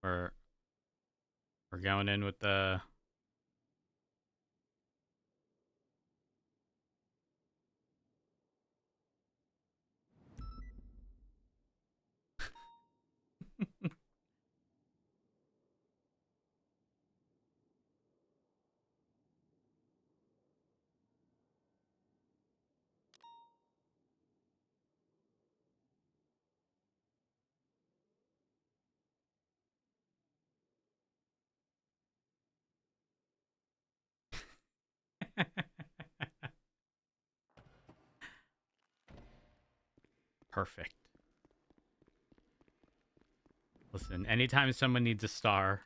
We're we're going in with the perfect. Listen, anytime someone needs a star,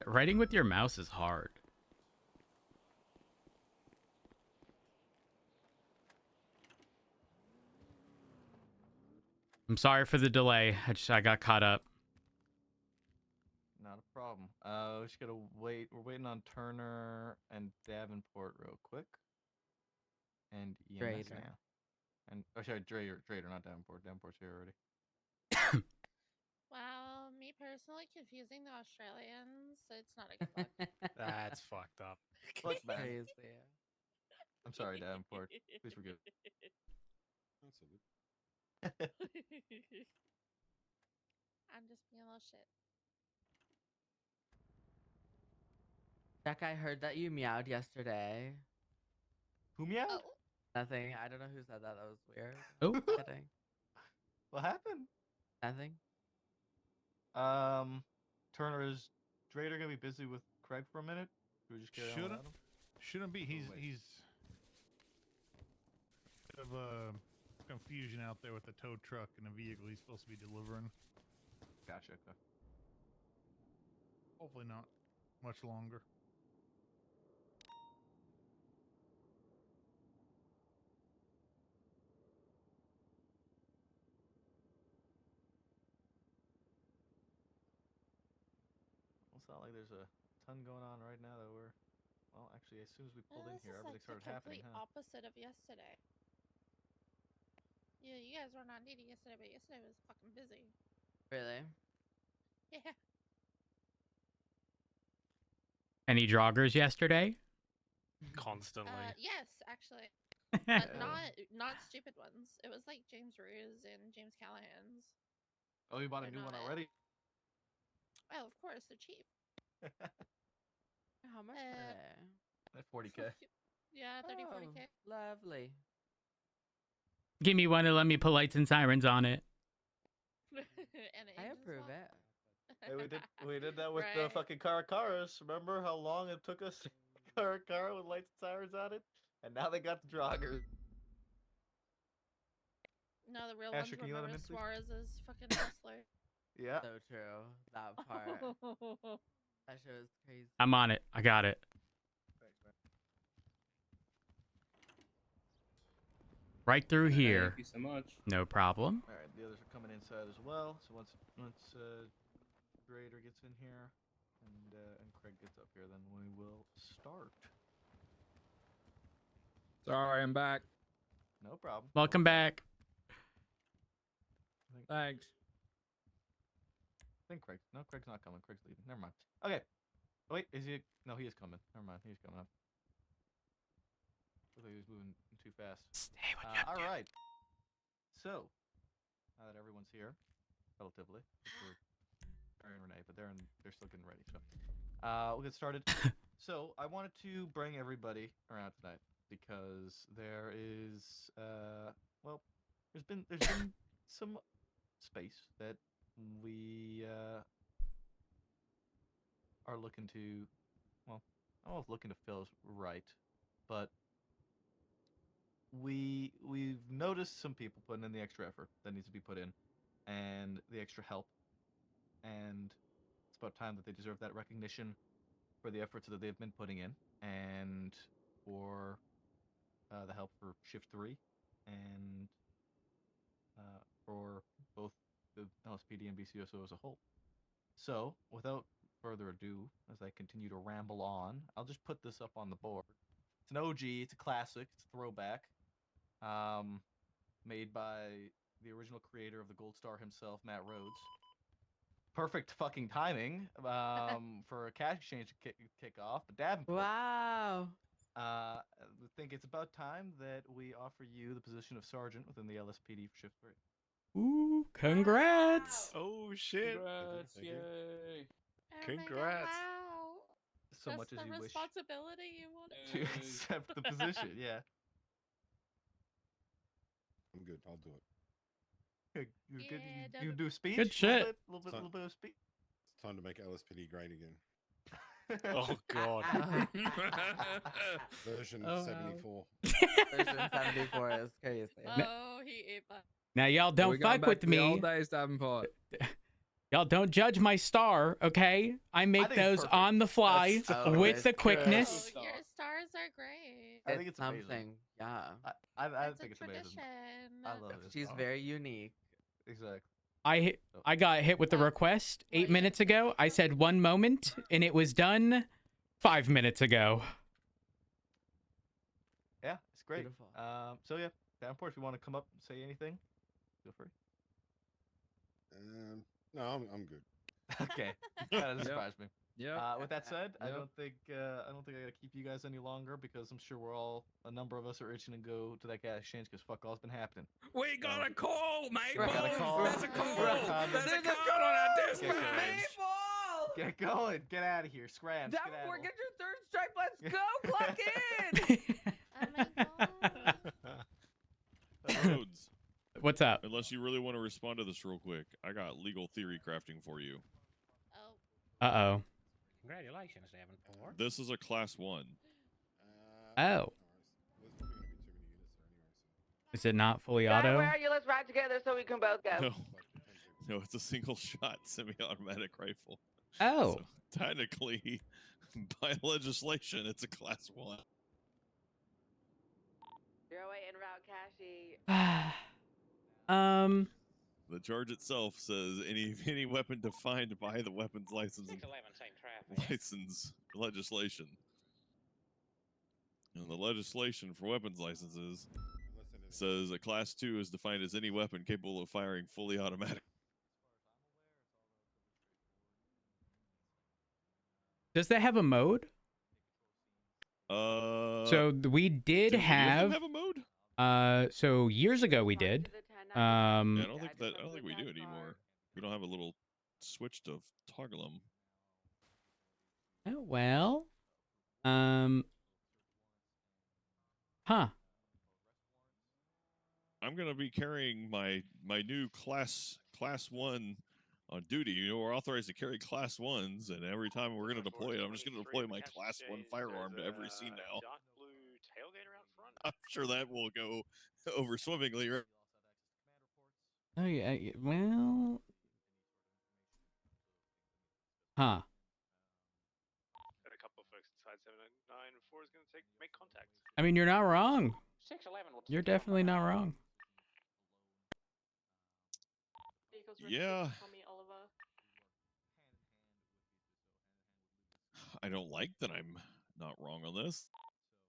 writing with your mouse is hard. I'm sorry for the delay. I got caught up. Not a problem. We just gotta wait. We're waiting on Turner and Davenport real quick. And EMS Trader. now. And oh, sorry, Trader, not Davenport. Davenport's here already. Wow, me personally confusing the Australians, it's not a good look. That's fucked up. What's bad? Crazy. I'm sorry, Davenport. Please forgive. That's so good. I'm just being a little shit. Jack, I heard that you meowed yesterday. Who meowed? Oh, Nothing. I don't know who said that. That was weird. Oh, Kidding. What happened? Nothing. Turner, is Trader gonna be busy with Craig for a minute? Should we just carry on without him? Shouldn't be. He's wait. he's bit of confusion out there with the tow truck and the vehicle he's supposed to be delivering. Gotcha. Okay. Hopefully not much longer. Well, it's not like there's a ton going on right now that we're. Well, actually, as soon as we pulled in this here, is like everything the started happening, complete huh? opposite of yesterday. Yeah, you guys were not needing yesterday, but yesterday was fucking busy. Really? Yeah. any joggers yesterday? Constantly. Yes, actually, Yeah. but not stupid ones. It was like James Ruse and James Callahan's. Oh, you bought a They're new one not. already? Oh, of course, they're cheap. How much are they? At 40K. Yeah, 30, Oh, 40K. lovely. Give me one and let me put lights and sirens on it. And I engine approve swap. it. Hey, we did that with the Right. fucking Caracaras. Remember how long it took us to Caracara with lights and sirens on it? And now they got the joggers. No, the real Asher, ones can were you let him in, Maris please? Suarez's fucking Tesla. Yeah. So true. That part. That shit was crazy. I'm on it. I got it. Thanks, man. Right through here. Thank you so much. No problem. All right, the others are coming inside as well. So once Raider gets in here and Craig gets up here, then we will start. Sorry, I'm back. No problem. Welcome back. Thanks. I think Craig. No, Craig's not coming. Craig's leaving. Never mind. Okay. Oh, wait, is he? No, he is coming. Never mind. He's coming up. Looks like he was moving too fast. Stay with you. All right. So, now that everyone's here, relatively, for Barry and Renee, but they're still getting ready. So, we'll get started. So, I wanted to bring everybody around tonight because there is, well, there's been some space that we are looking to, well, I don't know if looking to fill is right, but we've noticed some people putting in the extra effort that needs to be put in, and the extra help, and it's about time that they deserve that recognition for the efforts that they've been putting in, and for the help for Shift 3, and for both the LSPD and BCSO as a whole. So, without further ado, as I continue to ramble on, I'll just put this up on the board. It's an OG, it's a classic, it's a throwback. made by the original creator of the Gold Star himself, Matt Rhodes. Perfect fucking timing for a cash exchange to kick off. But Davenport, Wow. I think it's about time that we offer you the position of sergeant within the LSPD for shift 3. Ooh, congrats. Oh shit! Congrats, Thank you. yay. Oh my God, Congrats. wow. So That's much as the you wish responsibility you want to accept the position. Yeah. I'm good. I'll do it. You good? Yeah, You do speech? Good shit. Little bit of speech. It's time to make LSPD great again. Oh god. Version Oh, wow. 74. Version 74 is crazy. Oh, he ate my. Now y'all don't fuck with me. Days, Davenport. Y'all don't judge my star, okay? I make think it's those perfect. on the fly That's so with the good. quickness. Oh, your stars are great. I think it's amazing. something. Yeah. I That's think a it's amazing. tradition. I love it. She's very unique. Exactly. I got hit with the request 8 minutes ago. I said 1 moment, and it was done 5 minutes ago. Yeah, it's great. Beautiful. So yeah, Davenport, if you want to come up and say anything, feel free. No, I'm good. Okay, that doesn't Yep. surprise me. Yeah. With that said, I Yep. don't think I gotta keep you guys any longer because I'm sure a number of us are itching to go to that gas exchange because fuck all's been happening. We got a call, mate. We got a call. There's a call. There's There's a a call on our Get dispatch. going. Maple! Get going. Get out of here. Scram. Davenport, get your third stripe. Let's go. Clock in. Oh my God. Rhodes, What's up? unless you really want to respond to this real quick, I got legal theory crafting for you. Oh. Uh-oh. Congratulations, Davenport. This is a class 1. Oh. There's probably going to be too many units there anyway. Is it not fully Dad, auto? where are you? Let's ride together so we can both go. No, no, it's a single shot semi-automatic rifle. Oh. So technically, by legislation, it's a class 1. 08 en route, Cashy. The charge itself says any weapon defined by the weapons license 611, same traffic. license legislation. And the legislation for weapons licenses says a class 2 is defined as any weapon capable of firing fully automatic. Does that have a mode? So we did do have a mode? so years ago we did. Yeah, I don't think we do anymore. We don't have a little switch to toggle them. Oh well. Huh. I'm gonna be carrying my new class 1 on duty. You know, we're authorized to carry class 1s, and every time we're gonna deploy it, I'm just gonna deploy my class 1 firearm to every scene now. Dark blue tailgater out front. I'm sure that will go over swimmingly. Oh yeah. Well. Huh. Got a couple of folks inside 799. 4 is going to make contact. I mean, you're not wrong. 611 will You're definitely not wrong. Yeah. I don't like that I'm not wrong on this.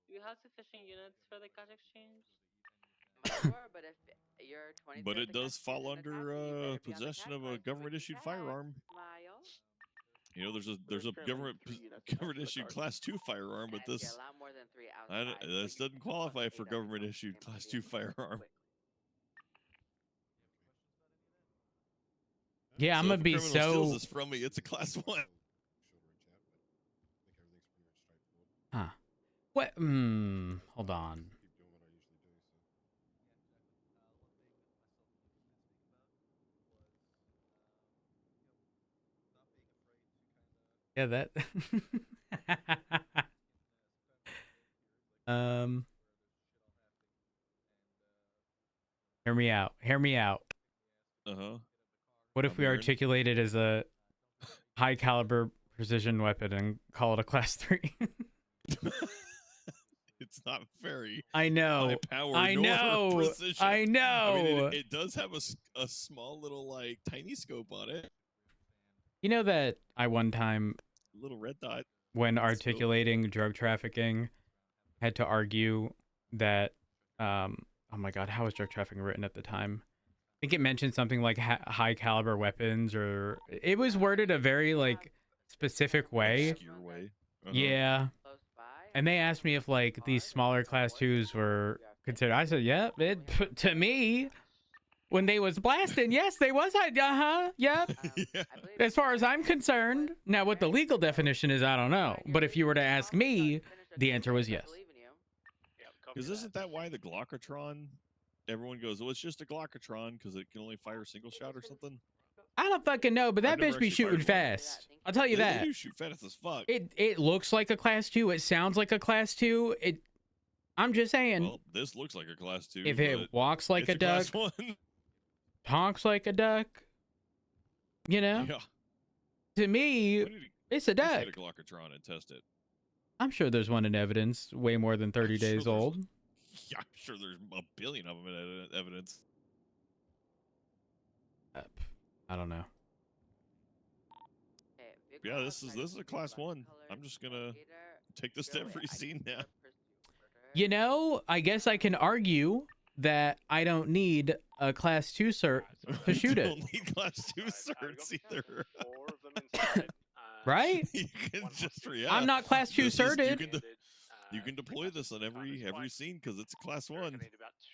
Do you have sufficient units for the cash exchange? Sure, but if you're 20, But it does fall under possession of a government-issued firearm. You know, there's a government issued class 2 firearm, but this this doesn't qualify for government issued class 2 firearm. Yeah, I'm So gonna if a be criminal steals so. this from me, it's a class 1. Huh. What? Hold on. Yeah, that. Hear me out. Hear me out. Uh-huh. What if I'm we hearing. articulate it as a high caliber precision weapon and call it a class 3? It's not very I know. high power I nor know. precision. I know. I mean, it does have a small little like tiny scope on it. You know that I one time, Little red dot. when Scope. articulating drug trafficking, had to argue that Oh my god, how was drug trafficking written at the time? I think it mentioned something like high caliber weapons, or it was worded a very like specific way. Obscure way. Yeah. And they asked me if like these smaller class 2s were considered. I said, yeah, to me, when they was blasting, yes, they was. Yep. Yeah. As far as I'm concerned. Now, what the legal definition is, I don't know. But if you were to ask me, the answer was yes. Because isn't that why the Glockatron? Everyone goes, well, it's just a Glockatron because it can only fire single shot or something. I don't fucking know, but that I've never bitch be actually shooting fired one. fast. I'll tell you They that. do shoot fast as fuck. It looks like a class 2. It sounds like a class 2. I'm just saying. Well, this looks like a class 2. If it walks like it's a duck, class 1. honks like a duck, you know, Yeah. to me, it's a Let's duck. get a Glockatron and test it. I'm sure there's one in evidence, way more than 30 I'm sure days there's- old. Yeah, I'm sure there's a billion of them in evidence. I don't know. Yeah, this is a class 1. I'm just gonna take this to every scene now. You know, I guess I can argue that I don't need a class 2 cert to shoot You it. don't need class 2 certs either. 4 of them inside. Right? You can just react. I'm not class 2 certed. You can deploy this on every scene because it's a class 1. Need about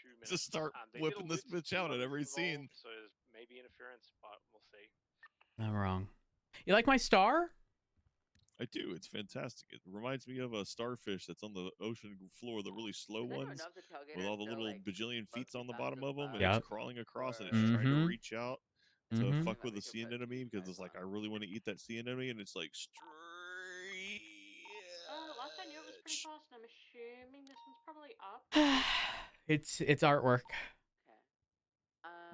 2 minutes. Just start They did whipping a this little bitch out at bit every involved, scene. So there's maybe interference, but we'll see. I'm wrong. You like my star? I do. It's fantastic. It reminds me of a starfish that's on the ocean floor, the really slow ones, with all the little bajillion feet on the bottom of them, and Yep. it's crawling across and it's trying to reach out to Mhm. fuck with the sea anemone because it's like, I really want to eat that sea anemone, and it's like, Last I knew it was pretty fast, and I'm assuming this one's probably up. It's artwork.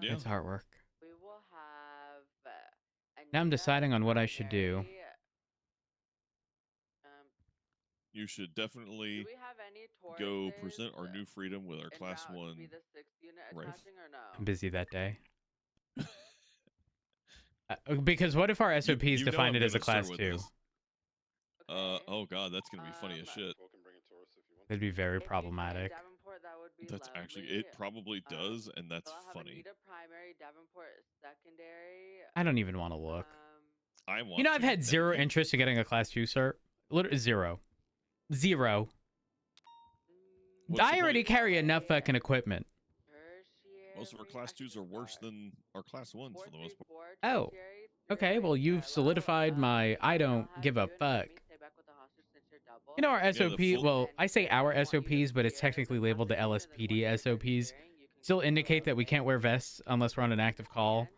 Yeah. It's artwork. We will have. Now I'm deciding on what I should do. You should definitely go present our new freedom with our class 1 rifle. I'm busy that day. Because what if our SOPs You know define I'm it as a gonna start class with 2? this. Oh god, that's gonna be funny as shit. That'd be very problematic. That's actually, it probably does, and that's funny. I don't even want to look. I want. You know, I've to, had and zero you- interest in getting a class 2 cert. Literally zero. Zero. What's I the already point? carry enough fucking equipment. Most of our class 2s are worse than our class 1s for the most part. Oh. Okay, well, you've solidified my I don't give a fuck. You know, our the SOP, full- well, I say our SOPs, but it's technically labeled the LSPD SOPs. Still indicate that we can't wear vests unless we're on an active call.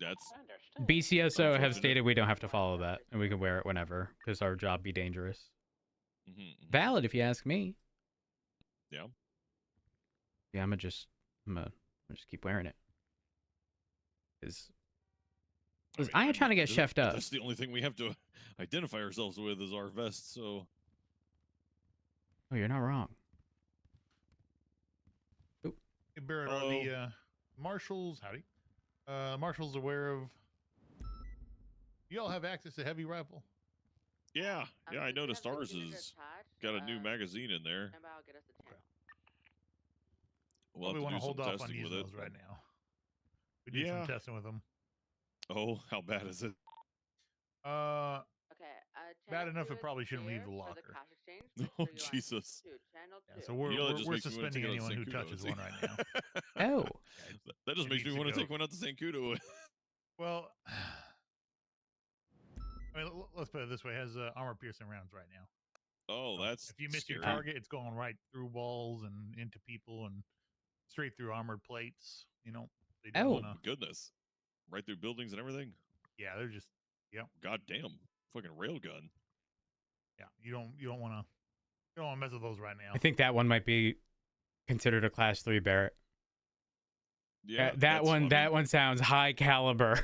That's BCSO have Unfortunate. stated we don't have to follow that, and we can wear it whenever, because our job be dangerous. Valid, if you ask me. Yeah. Yeah, I'm gonna just keep wearing it. Because I ain't trying to get th- chefed up. That's the only thing we have to identify ourselves with is our vests. So Oh, you're not wrong. Hey, Barrett, are the marshals, howdy? Marshals aware of? You all have access to heavy rifle? yeah, I noticed ours has got a new magazine in there. We'll Probably have want to to do hold some off on testing with using it. those right now. We do Yeah. some testing with them. Oh, how bad is it? Bad enough it probably shouldn't leave the locker. Oh, Jesus. Yeah, so we're, You know, that just we're makes me wanna take suspending it out anyone to who Sankudo, touches see? one right now. Oh. That just It makes me needs to want to go. take one out to Sankudo. Well, I mean, let's put it this way: it has armor-piercing rounds right now. Oh, that's If you miss your scary. target, it's going right through walls and into people and straight through armored plates. You know, they don't Oh. wanna, Goodness. Right through buildings and everything. yeah, they're just, yep, God damn. Fucking railgun. yeah. You don't want to mess with those right now. I think that one might be considered a class 3 Barrett. Yeah. That one sounds high caliber.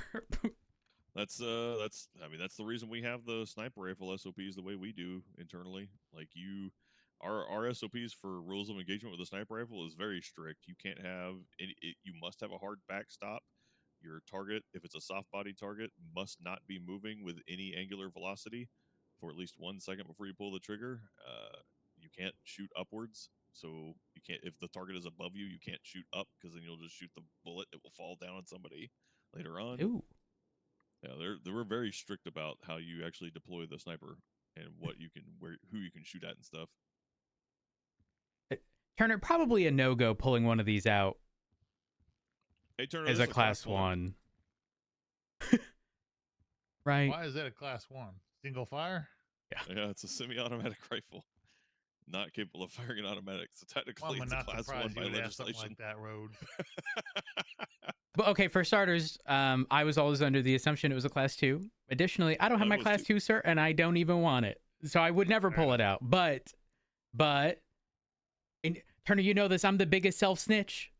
That's I mean, that's the reason we have the sniper rifle SOPs the way we do internally. Like our SOPs for rules of engagement with a sniper rifle is very strict. You can't have you must have a hard backstop. Your target, if it's a soft body target, must not be moving with any angular velocity for at least 1 second before you pull the trigger. You can't shoot upwards, so You can't, if the target is above you, you can't shoot up because then you'll just shoot the bullet. It will fall down on somebody later on. Ooh. Yeah, they were very strict about how you actually deploy the sniper and what you can, who you can shoot at and stuff. Turner, probably a no-go pulling one of these out Hey, Turner, as this a is class 1. Right? Why is that a class 1? Single fire? Yeah, it's a semi-automatic rifle, not capable of firing an automatic. So Well, technically, I'm it's a not class 1 surprised by you would have something legislation. like that, Rhodes. But okay, for starters, I was always under the assumption it was a class 2. Additionally, I don't have my class 2 cert, and I don't even want it, so I would never pull it out. But, and Turner, you know this. I'm the biggest self-snitch.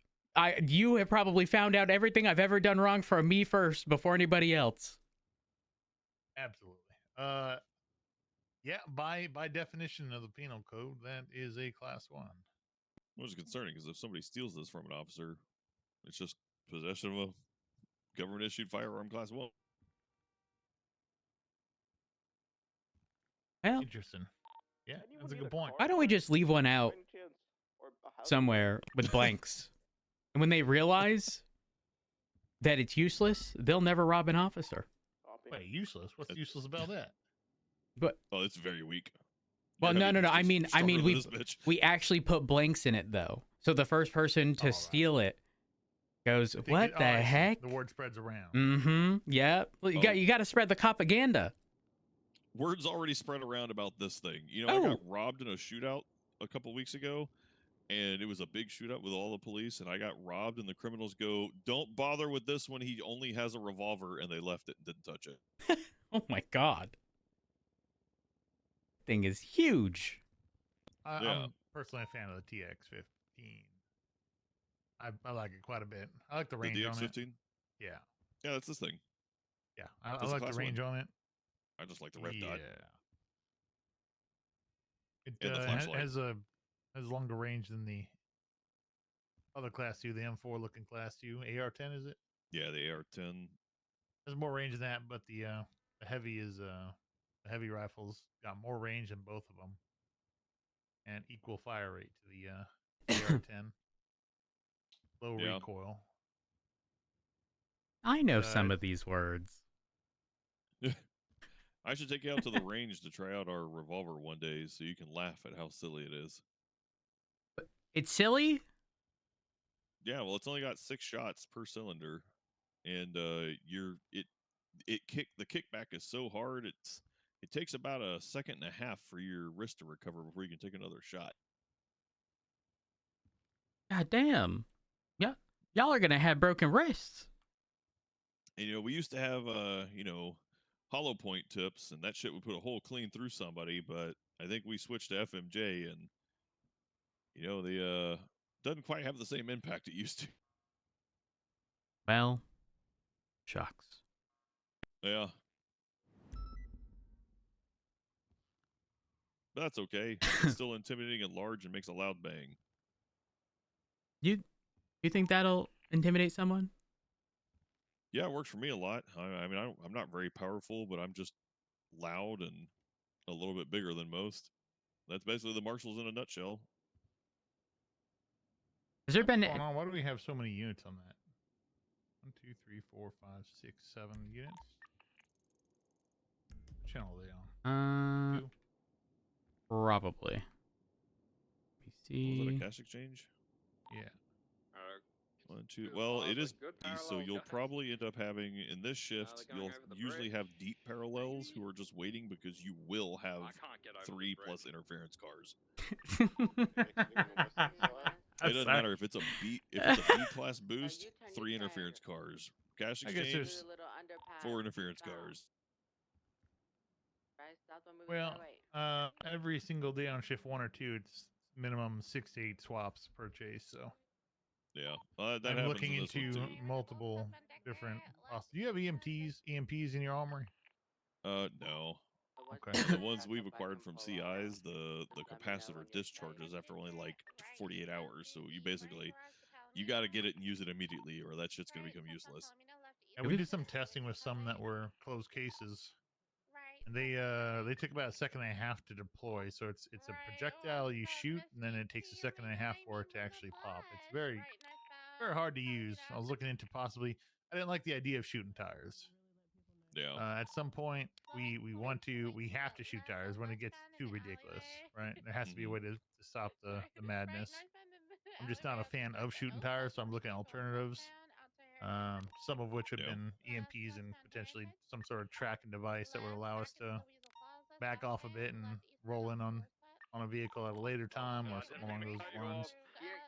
You have probably found out everything I've ever done wrong for me first before anybody else. Absolutely. Yeah, by definition of the penal code, that is a class 1. Which is concerning because if somebody steals this from an officer, it's just possession of a government-issued firearm class 1. Well, Interesting. Yeah, that's a good point. why don't we just leave one out somewhere with blanks? And when they realize that it's useless, they'll never rob an officer. Wait, useless? What's useless about that? But oh, it's very weak. Well, no. I mean, this we actually put blanks in it though, so the first person to steal it goes, "What the heck?" The word spreads around. Mm-hmm. Yeah. Well, you got to spread the propaganda. Word's already spread around about this thing. You know, I got robbed in a shootout a couple weeks ago, and it was a big shootout with all the police, and I got robbed, and the criminals go, "Don't bother with this one. He only has a revolver," and they left it and didn't touch it. Oh my god. Thing is huge. I'm personally a fan of the TX-15. I like it quite a bit. I like the range on it. DX-15? Yeah. Yeah, that's this thing. Yeah, I like the range on it. I just like the red dot. It has longer range than the other class 2, the M4 looking class 2. AR-10, is it? Yeah, the AR-10. There's more range than that, but the heavy is the heavy rifles got more range than both of them, and equal fire rate to the AR-10. Low recoil. I know some of these words. I should take you out to the range to try out our revolver one day so you can laugh at how silly it is. It's silly? Yeah, well, it's only got 6 shots per cylinder, and the kickback is so hard it takes about a second and a half for your wrist to recover before you can take another shot. God damn. Yeah, y'all are gonna have broken wrists. And you know, we used to have hollow point tips, and that shit would put a hole clean through somebody, but I think we switched to FMJ, and you know, they doesn't quite have the same impact it used to. Well, shucks. Yeah. But that's okay. It's still intimidating and large and makes a loud bang. You think that'll intimidate someone? Yeah, it works for me a lot. I mean, I'm not very powerful, but I'm just loud and a little bit bigger than most. That's basically the marshals in a nutshell. Has there been? What's going on? Why do we have so many units on that? 1, 2, 3, 4, 5, 6, 7 units. What channel are they on? 2? Probably. PC. Was that a cash exchange? Yeah. 1, 2. Well, it is east, so you'll probably end up having in this shift. You'll usually have deep parallels who are just waiting because you will have 3+ interference cars. It doesn't matter if it's a B class boost, 3 interference cars. Cash exchange, 4 interference cars. Well, every single day on shift 1 or 2, it's minimum 6 to 8 swaps per chase. So yeah, that I'm happens looking in this one, into too. multiple different. Do you have EMPs in your armory? No. Okay. The ones we've acquired from CIs, the capacitor discharges after only like 48 hours. So you got to get it and use it immediately, or that shit's gonna become useless. And we did some testing with some that were closed cases. And they took about a second and a half to deploy, so it's a projectile you shoot, and then it takes a second and a half for it to actually pop. It's very hard to use. I was looking into possibly. I didn't like the idea of shooting tires. Yeah. At some point, we have to shoot tires when it gets too ridiculous, right? There has to be a way to stop the madness. I'm just not a fan of shooting tires, so I'm looking at alternatives. Some of which have been EMPs and potentially some sort of tracking device that would allow us to back off a bit and roll in on a vehicle at a later time or something along those lines.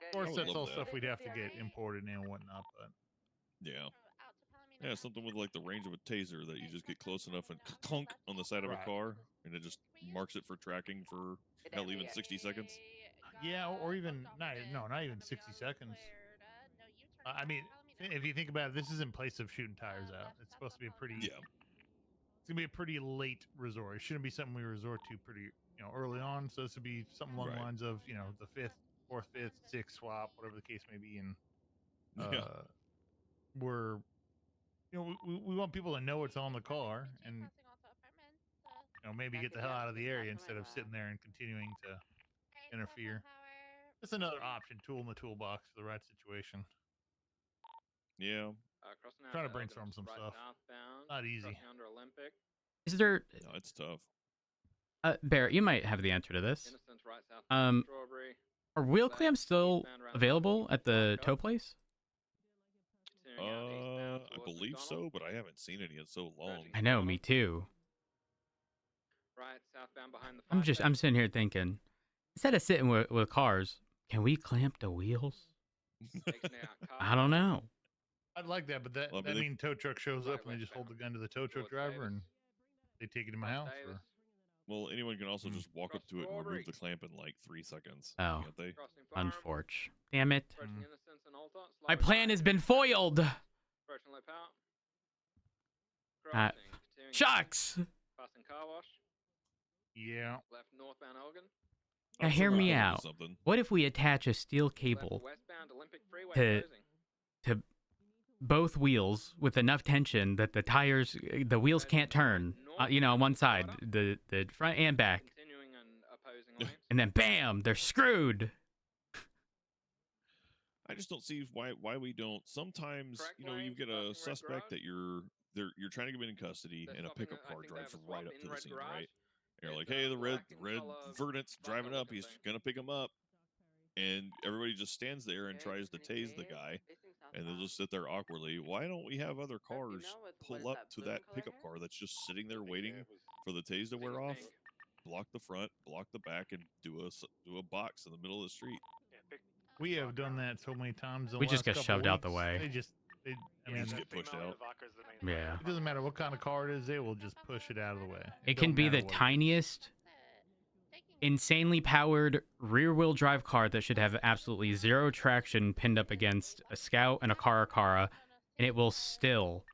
Of course, I would that's love all that. stuff we'd have to get imported in and whatnot, but Yeah. Yeah, something with like the range of a taser that you just get close enough and clunk on the side of a Right. car, and it just marks it for tracking for hell even 60 seconds. Yeah, or even not even 60 seconds. I mean, if you think about it, this is in place of shooting tires out. It's supposed to be a pretty Yeah. It's gonna be a pretty late resort. It shouldn't be something we resort to pretty early on. So this would be something along the Right. lines of the fifth, fourth, fifth, sixth swap, whatever the case may be, and Yeah. we're we want people to know it's on the car and maybe get the hell out of the area instead of sitting there and continuing to interfere. It's another option, tool in the toolbox for the right situation. Yeah. Trying to brainstorm some stuff. Not easy. Is there No, it's tough. Barrett, you might have the answer to this. Are wheel clamps still available at the tow place? I believe so, but I haven't seen any in so long. I know, me too. I'm sitting here thinking, instead of sitting with cars, can we clamp the wheels? I don't know. I'd like that, but that mean tow truck shows up and they just hold the gun to the tow truck driver and they take it to my house. Or well, anyone can also just walk up to it and remove the clamp in like 3 seconds. Oh, can't they? unfortunate. Damn it. My plan has been foiled. Shucks. Yeah. Now hear me out. What if we attach a steel cable to both wheels with enough tension that the wheels can't turn, on one side, the front and back, and then bam, they're screwed. I just don't see why we don't. Sometimes you get a suspect that you're trying to get in custody, and a pickup car drives right up to the scene, right? And you're like, hey, the red Verdant's driving up. He's gonna pick him up, and everybody just stands there and tries to tase the guy, and they'll just sit there awkwardly. Why don't we have other cars pull up to that pickup car that's just sitting there waiting for the tase to wear off? Block the front, block the back, and do a box in the middle of the street. We have done that so many times. We just get shoved out the way. They just get pushed out. Yeah. It doesn't matter what kind of car it is. They will just push it out of the way. It can be the tiniest, insanely powered rear-wheel drive car that should have absolutely zero traction pinned up against a Scout and a Cara, and it will still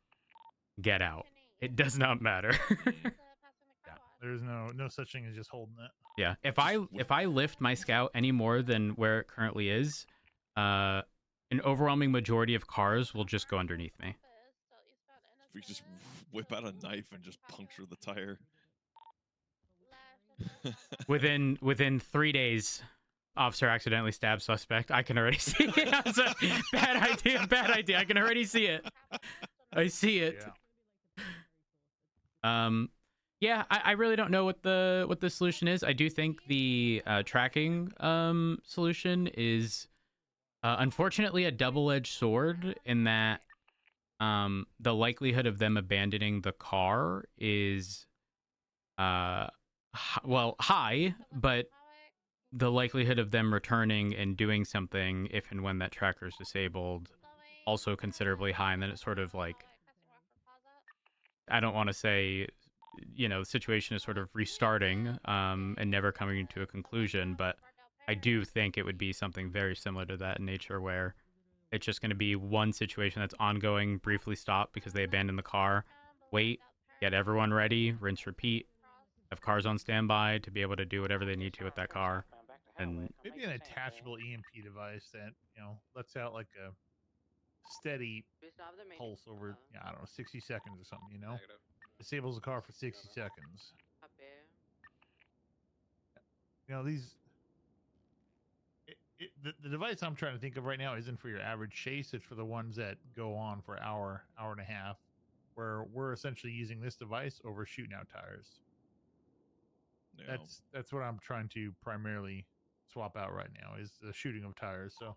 get out. It does not matter. Yeah, there's no such thing as just holding it. Yeah, if I lift my Scout any more than where it currently is, an overwhelming majority of cars will just go underneath me. If we just whip out a knife and just puncture the tire. Within 3 days, officer accidentally stabbed suspect. I can already see it. Bad idea. I can already see it. I see it. Yeah. Yeah, I really don't know what the solution is. I do think the tracking solution is unfortunately a double-edged sword in that the likelihood of them abandoning the car is high, but the likelihood of them returning and doing something if and when that tracker is disabled also considerably high. And then it's sort of like, I don't want to say the situation is sort of restarting and never coming to a conclusion, but I do think it would be something very similar to that in nature, where it's just going to be one situation that's ongoing, briefly stop because they abandoned the car, wait, get everyone ready, rinse, repeat, have cars on standby to be able to do whatever they need to with that car. And maybe an attachable EMP device that lets out like a steady pulse over 60 seconds or something. disables the car for 60 seconds. You know, these. The device I'm trying to think of right now isn't for your average chase. It's for the ones that go on for an hour, hour and a half, where we're essentially using this device over shooting out tires. Yeah. That's what I'm trying to primarily swap out right now is the shooting of tires. So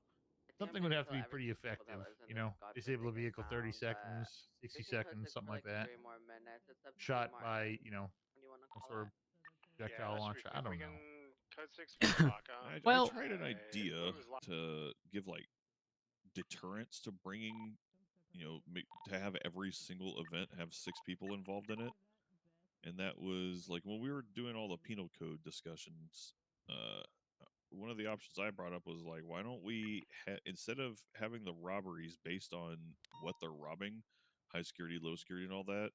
something would have to be pretty effective. You know, disable a vehicle 30 seconds, 60 seconds, something like that. Shot by, you know, some sort of projectile launcher. I don't know. Code 6 for Baka. Well- I tried an idea to give like deterrence to bringing, you know, to have every single event have 6 people involved in it, and that was like when we were doing all the penal code discussions. One of the options I brought up was like, why don't we instead of having the robberies based on what they're robbing, high security, low security, and all that,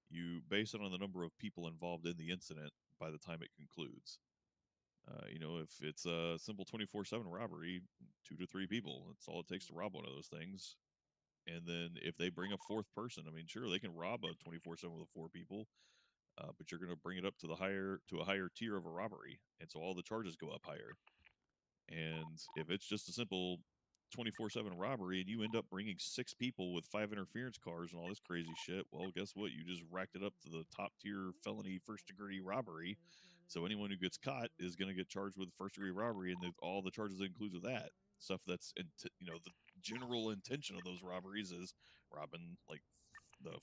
you base it on the number of people involved in the incident by the time it concludes. You know, if it's a simple 24/7 robbery, 2 to 3 people, that's all it takes to rob one of those things. And then if they bring a 4th person, I mean, sure, they can rob a 24/7 with 4 people, but you're going to bring it up to a higher tier of a robbery, and so all the charges go up higher. And if it's just a simple 24/7 robbery and you end up bringing 6 people with 5 interference cars and all this crazy shit, well, guess what? You just racked it up to the top tier felony 1st-degree robbery. So anyone who gets caught is going to get charged with 1st-degree robbery, and all the charges that includes with that stuff. That's you know, the general intention of those robberies is robbing like the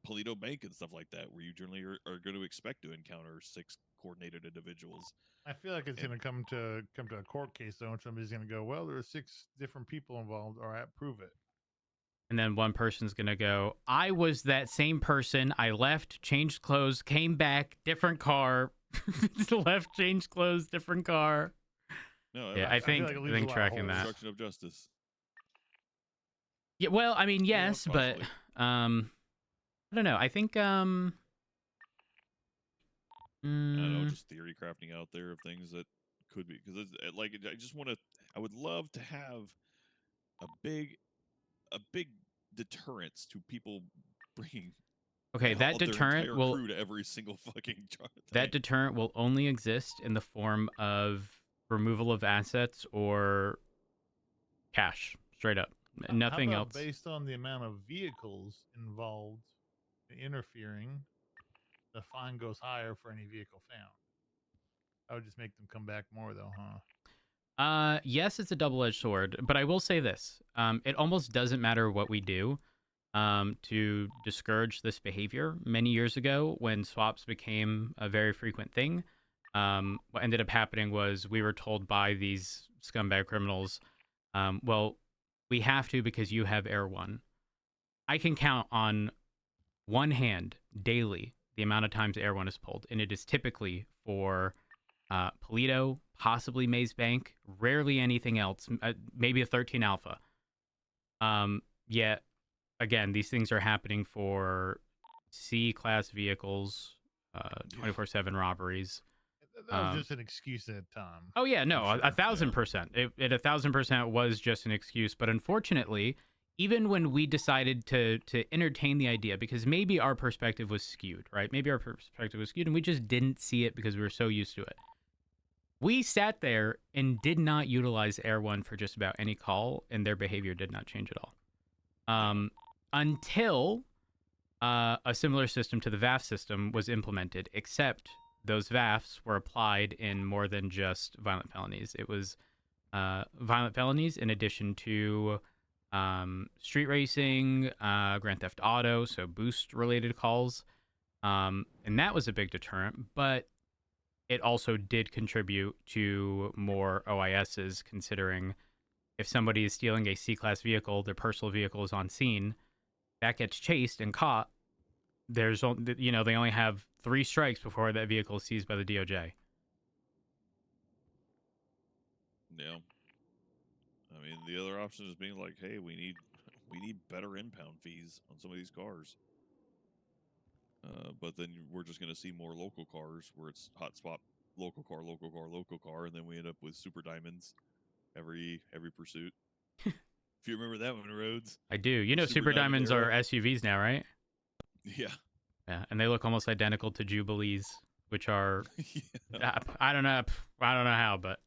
Polito Bank and stuff like that, where you generally are going to expect to encounter 6 coordinated individuals. I feel like it's going to come to a court case though, and somebody's going to go, "Well, there are 6 different people involved. All right, prove it." And then one person's going to go, I was that same person. I left, changed clothes, came back, different car, left, changed clothes, different car. No, Yeah, I I feel think like it I leaves a think lot of tracking holes. that. Obstruction of justice. Yeah, well, I mean, yes, but possibly. I don't know. I think I don't know, just theory crafting out there of things that could be, because like I just want to. I would love to have a big deterrence to people bringing okay, that their deterrent entire will crew to every single fucking thing. that deterrent will only exist in the form of removal of assets or cash, straight up. Nothing How about else. based on the amount of vehicles involved in interfering, the fine goes higher for any vehicle found. That would just make them come back more, though, huh? Yes, it's a double-edged sword, but I will say this: it almost doesn't matter what we do to discourage this behavior. Many years ago, when swaps became a very frequent thing, what ended up happening was we were told by these scumbag criminals, well, we have to because you have Air One. I can count on one hand daily the amount of times Air One is pulled, and it is typically for Polito, possibly Maze Bank, rarely anything else, maybe a 13 Alpha. Yet, again, these things are happening for C-class vehicles, 24/7 robberies. That was just an excuse at the time. Oh yeah, no, I'm sure. 1,000%. It 1,000% was just an excuse. But unfortunately, even when we decided to entertain the idea, because maybe our perspective was skewed, right? Maybe our perspective was skewed, and we just didn't see it because we were so used to it. We sat there and did not utilize Air One for just about any call, and their behavior did not change at all. Until a similar system to the VAF system was implemented, except those VAFs were applied in more than just violent felonies. It was violent felonies in addition to street racing, Grand Theft Auto, so boost-related calls. And that was a big deterrent, but it also did contribute to more OISs, considering if somebody is stealing a C-class vehicle, their personal vehicle is on scene, that gets chased and caught, there's, you know, they only have 3 strikes before that vehicle is seized by the DOJ. Yeah. I mean, the other option is being like, hey, we need better impound fees on some of these cars. But then we're just going to see more local cars where it's hot spot, local car, and then we end up with super diamonds every pursuit. If you remember that one, Rhodes. I do. You know, Super Diamonds Diamond are SUVs now, right? Yeah. Yeah, and they look almost identical to Jubilees, which are Yeah. I don't know how, but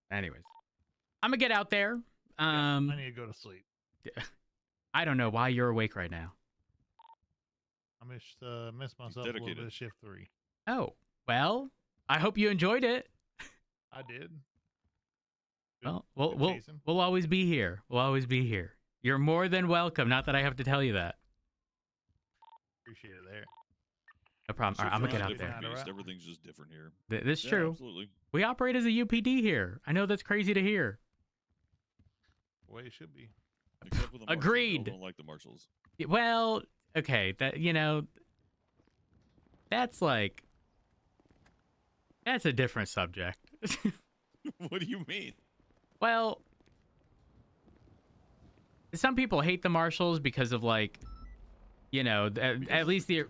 anyways, I'm gonna get out there. I need to go to sleep. I don't know why you're awake right now. I missed myself a little dedicated. bit of shift 3. Oh, well, I hope you enjoyed it. I did. Well, Good we'll chasing. we'll always be here. We'll always be here. You're more than welcome. Not that I have to tell you that. Appreciate it there. No problem. All right, I'm gonna get out there. Beast. Everything's just different here. This is Yeah, true. absolutely. We operate as a UPD here. I know that's crazy to hear. The way it should be. Except for the marshals. Agreed. Y'all don't like the marshals. Well, okay, that's like that's a different subject. What do you mean? Well, some people hate the marshals because of like, at least the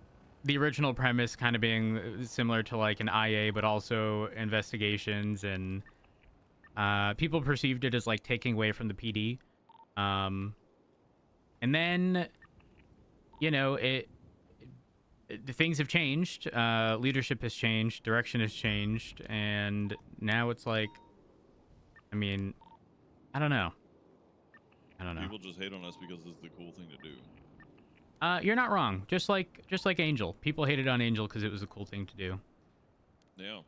original premise kind of being similar to like an IA, but also investigations, and people perceived it as like taking away from the PD. And then, things have changed. Leadership has changed. Direction has changed, and now it's like, I mean, I don't know. People just hate on us because it's the cool thing to do. You're not wrong. Just like Angel. People hated on Angel because it was a cool thing to do. Yeah.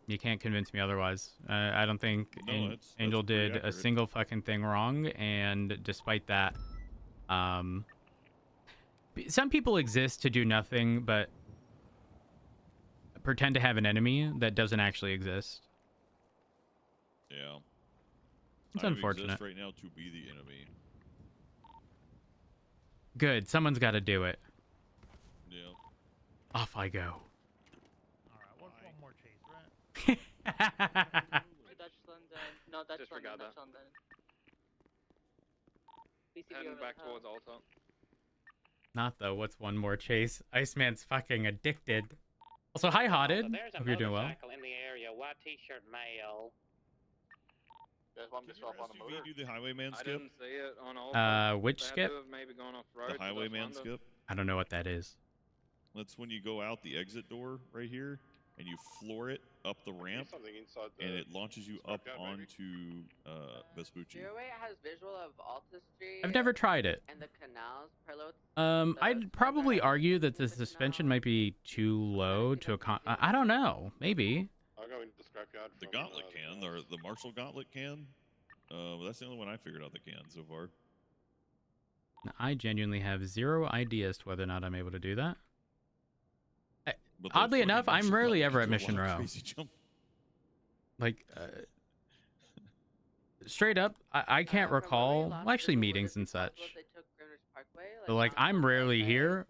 You can't convince me otherwise. I don't think that's Angel pretty did a accurate. single fucking thing wrong, and despite that, some people exist to do nothing but pretend to have an enemy that doesn't actually exist. Yeah. It's I unfortunate. exist right now to be the enemy. Good. Someone's got to do it. Yeah. Off I go. Alright, what's one more chase, right? Dutch London. No, Dutch Just London. forgot Dutch that. London. BCB Heading over back the hill. towards Alta. Not though. What's one more chase? Iceman's fucking addicted. Also, hi, Hotted. There's a Hope you're doing well. motorcycle in the area. White t-shirt male. You guys want me to swap on a motor? Do the highwayman I skip? didn't see it on Alta. Which They had skip? to have maybe gone off road The to West highwayman London. skip? I don't know what that is. That's when you go out the exit door right here and you floor it up the ramp, Something inside the and it launches you up scrapyard, maybe? onto Vespucci. 08 has visual of Alta Street. I've never tried it. And the canals parallel. the I'd probably scrapyard argue that the into the suspension canal. might be too low to I don't know. Maybe. I'll go into the scrapyard. The from, gauntlet can, or the Marshall gauntlet can. That's the only one I figured out that can so far. I genuinely have zero idea as to whether or not I'm able to do that. But the Oddly fucking enough, I'm Marshall rarely gauntlet ever can at do a Mission lot of Row. crazy jump. Like, straight up, I can't From where we recall. lost Well, actually, visual, was meetings it and possible such. They took Greenwich Parkway, But like, on I'm the rarely way? here,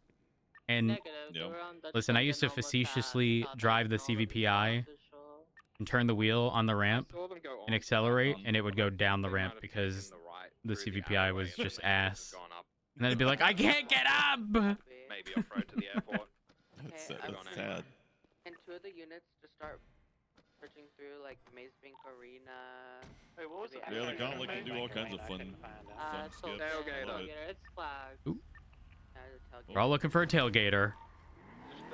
and Negative. They Yep. were on Dutch listen, I used to London, almost facetiously at drive the Southampton, already CVPI official. and turn the wheel on the ramp I saw them go and on accelerate, Southampton, and it would but I go down think the they ramp might have because taken the right the through CVPI alleyway was and then just they could have ass. gone up, And then it'd be like, I can't get up! maybe off road to the airport. That's, Okay, that's Gone sad. anyway. And two of the units to start searching through like Maze Bank Arena. Hey, what was the Yeah, the gauntlet can do all kinds of fun So skips. Tailgater. Love it. It's flagged. Ooh. The tailgate. We're all looking for a tailgater. Just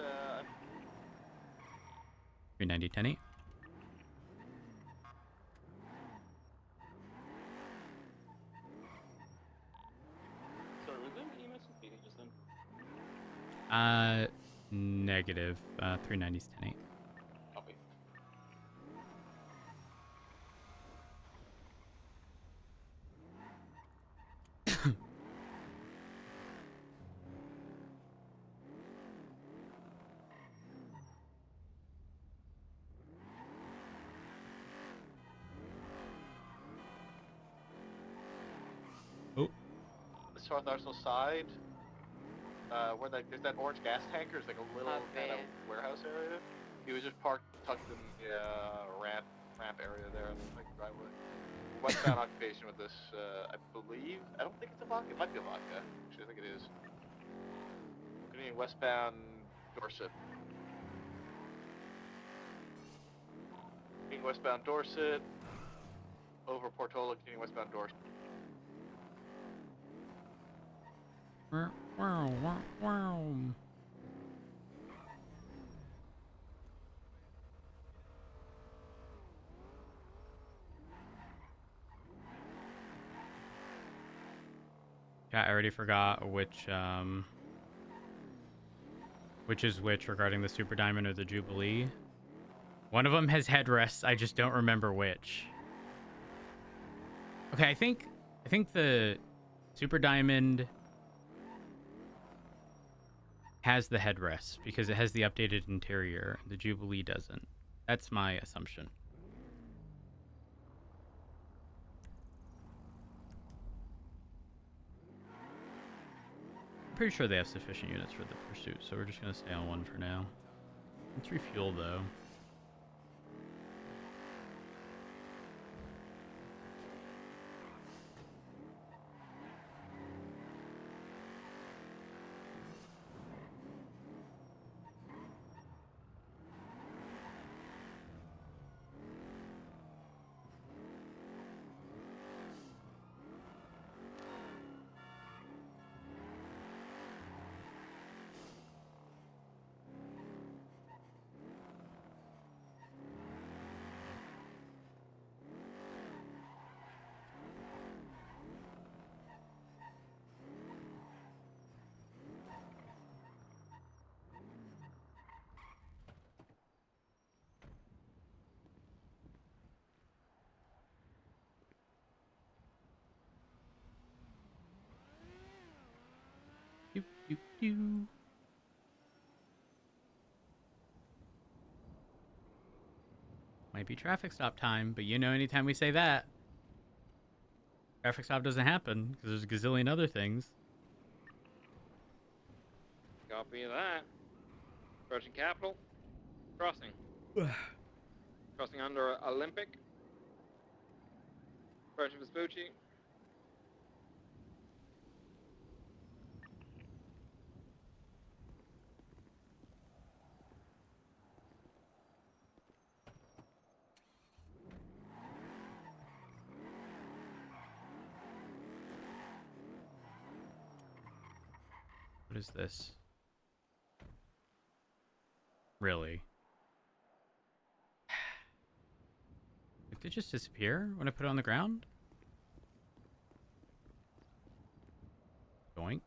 390, 10 So was there an EMS speaking just then? Negative. 390's 10 Copy. Oh, the South Arsenal side, where there's that orange gas tanker. It's like a little kind of warehouse area. He was just parked, tucked in the ramp area there, like driveway. Westbound occupation with this, I believe. I don't think it's a vodka. It might be a vodka. Actually, I think it is. Continuing westbound Dorset. Continuing westbound Dorset. Over Portola, continuing westbound Dorset. Wow, wow, wow. Yeah, I already forgot which is which regarding the Super Diamond or the Jubilee. One of them has headrests. I just don't remember which. Okay, I think the Super Diamond has the headrest because it has the updated interior. The Jubilee doesn't. That's my assumption. I'm pretty sure they have sufficient units for the pursuit, so we're just going to stay on one for now. Let's refuel, though. Doop, doop, doo. Might be traffic stop time, but you know anytime we say that, traffic stop doesn't happen because there's a gazillion other things. Copy of that. Approaching capital. Crossing. Crossing under Olympic. Approaching Vespucci. What is this? Really? Did it just disappear when I put it on the ground? Doink.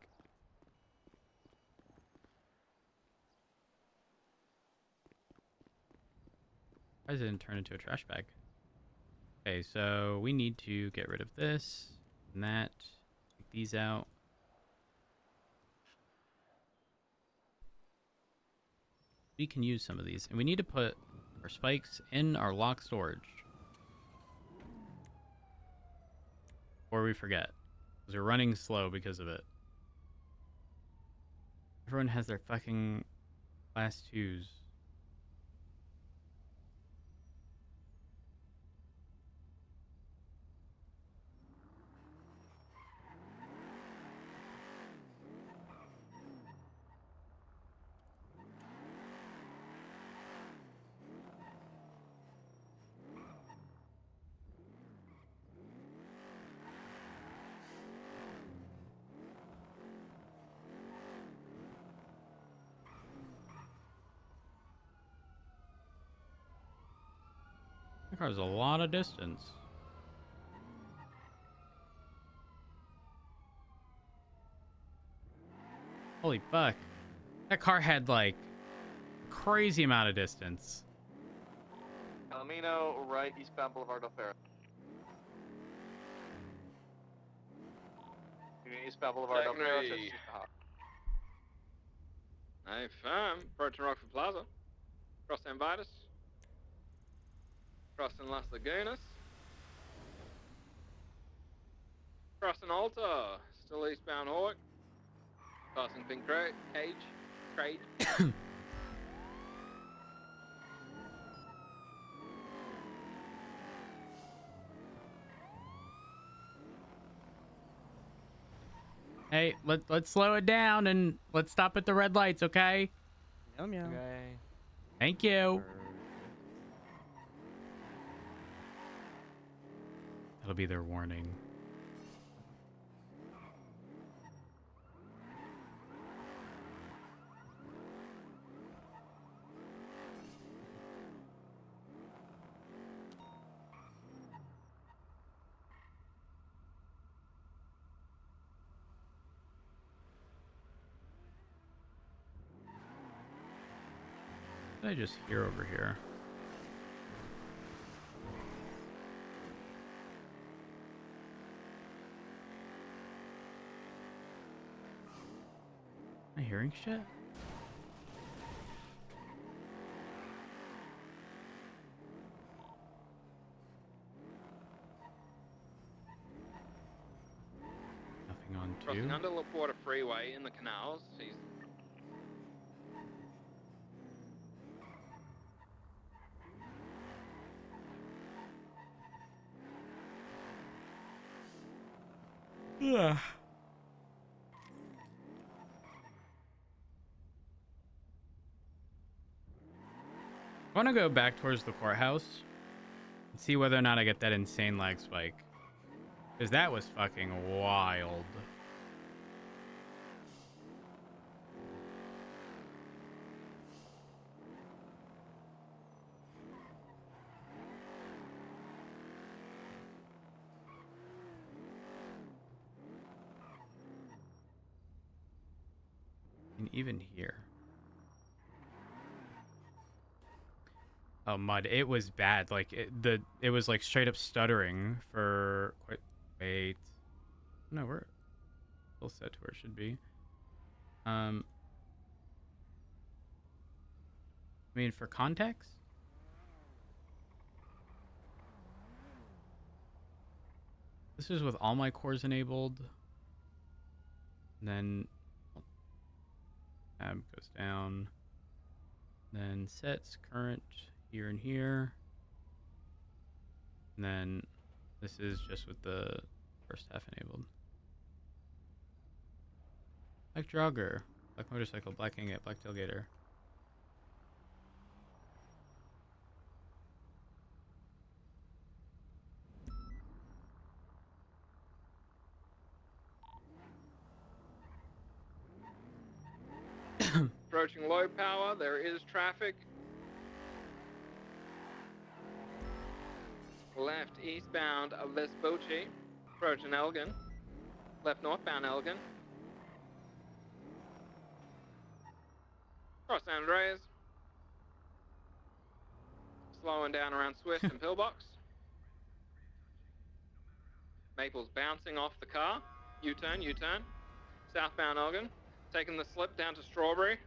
Why does it turn into a trash bag? Okay, so we need to get rid of this and that. Take these out. We can use some of these. And we need to put our spikes in our lock storage. Or we forget. Because we're running slow because of it. Everyone has their fucking class 2s. That car's a lot of distance. Holy fuck. That car had like a crazy amount of distance. Palomino, right, eastbound Boulevard Del Ferro. Eastbound Boulevard Del Ferro, Secondary. Hawk. Hey, firm. Approaching Rockford Plaza. Crossing Vitus. Crossing Las Lagunas. Crossing Alta. Still eastbound Hoyt. Crossing Pink Cage. Trade. Hey, let's slow it down and let's stop at the red lights, okay? Meow meow. Okay. Thank you. That'll be their warning. What did I just hear over here? Am I hearing shit? Nothing on Crossing 2. under Laporta Freeway in the canals. He's Yeah. I want to go back towards the courthouse and see whether or not I get that insane lag spike. Because that was fucking wild. And even here. Oh, mud. It was bad. Like it was like straight up stuttering for quite. Wait. No, we're still set to where it should be. I mean, for context, this is with all my cores enabled. And then tab goes down. Then sets current here and here. And then this is just with the first half enabled. Black jogger, black motorcycle, black ingot, black tailgater. approaching low power. There is traffic. Left eastbound of Vespucci, approaching Elgin. Left northbound Elgin. Cross San Andreas. Slowing down around Swift and Pillbox. Maple's bouncing off the car. U-turn, U-turn. Southbound Elgin. Taking the slip down to Strawberry.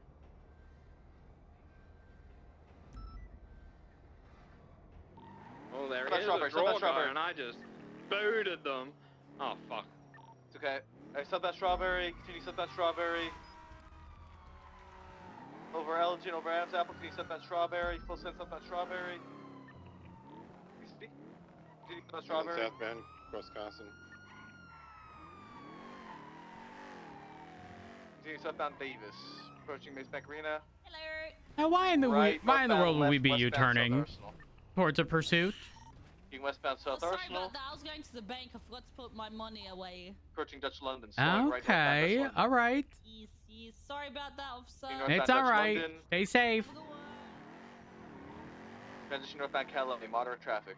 Oh, there is a draw guy, and I just booted them. Oh, fuck. It's okay. I sub that Strawberry. Continue sub that Strawberry. Over Elgin, over Adam's Apple. Continue sub that Strawberry. Full sense up that Strawberry. Continue sub that Strawberry. Southbound, cross Carson. Continue southbound Davis. Approaching Mace Bank Arena. Now, why in the Right, why in the world would we be westbound South U-turning Arsenal. towards a pursuit? King westbound South Sorry Arsenal. about that. I was going to the bank. I forgot to put my money away. Approaching Dutch London. Slowing right Okay, northbound Dutch London. all right. Yes. Sorry about that, officer. King northbound It's all Dutch right. London. Stay safe. Transition northbound Calais. Moderate traffic.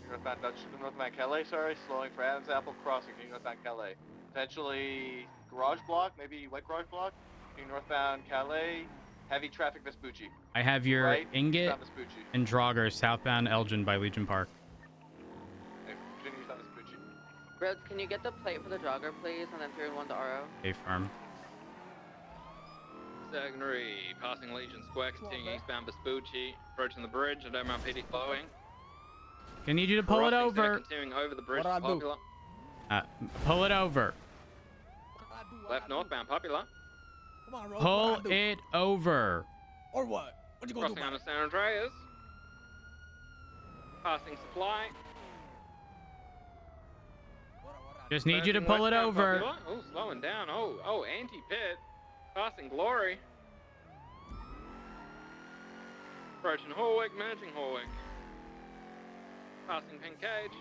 King northbound Calais, sorry. Slowing for Adam's Apple. Crossing King northbound Calais. Potentially garage block, maybe white garage block. King northbound Calais. Heavy traffic Vespucci. I have your Right, ingot eastbound Vespucci. and Draugr southbound Elgin by Legion Park. Okay, continue eastbound Vespucci. Rhodes, can you get the plate for the jogger, please, and then 3-1 to RO? A farm. Secondary, passing Legion Square, continuing eastbound Vespucci, approaching the bridge at MRPD flowing. I need you to pull it Crossing center, over. Continuing over the bridge What to I do? Popular. Pull it over. Left northbound Popular. Come on, Rose. Pull it over. Or what? What you gonna do Crossing about under San Andreas. Passing Supply. Just need you to Merging pull it westbound over. Popular. Oh, slowing down. Oh, anti-pit. Passing Glory. Approaching Horwick, merging Horwick. Passing Pink Cage.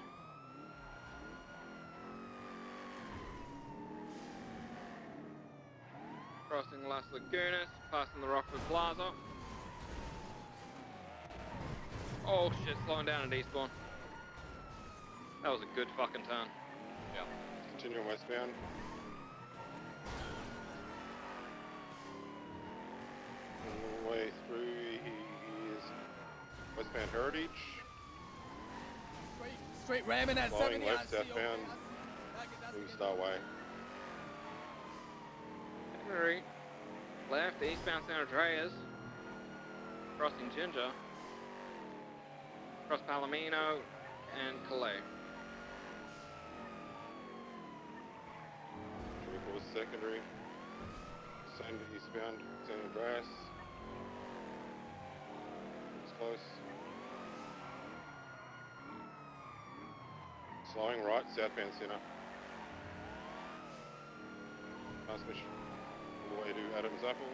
Crossing Las Lagunas, passing the Rockford Plaza. Oh shit, slowing down at Eastbourne. That was a good fucking turn. Yeah. Continue westbound. All the way through Heritage. Straight ramming at Slowing 70. left I see, okay, southbound. that's Moving the Star Way. Henry. Left, eastbound San Andreas. Crossing Ginger. Cross Palomino and Calais. Vehicle secondary. Same to eastbound San Andreas. It's close. Slowing right, southbound center. Transmission all the way to Adams Apple.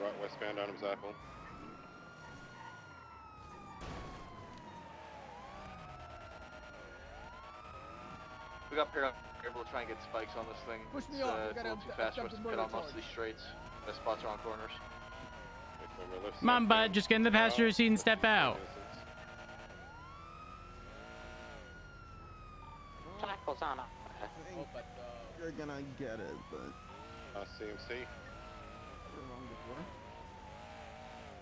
Right, westbound Adams Apple. We got paired up. We're able to try and get spikes on this thing. Push me It's, off. it's a little too fast for us to pit on most of these straights. The spots are on corners. Come on, bud. Just get in the passenger seat and step out. Tackles on up. You're gonna get it, but CMC. wrong before.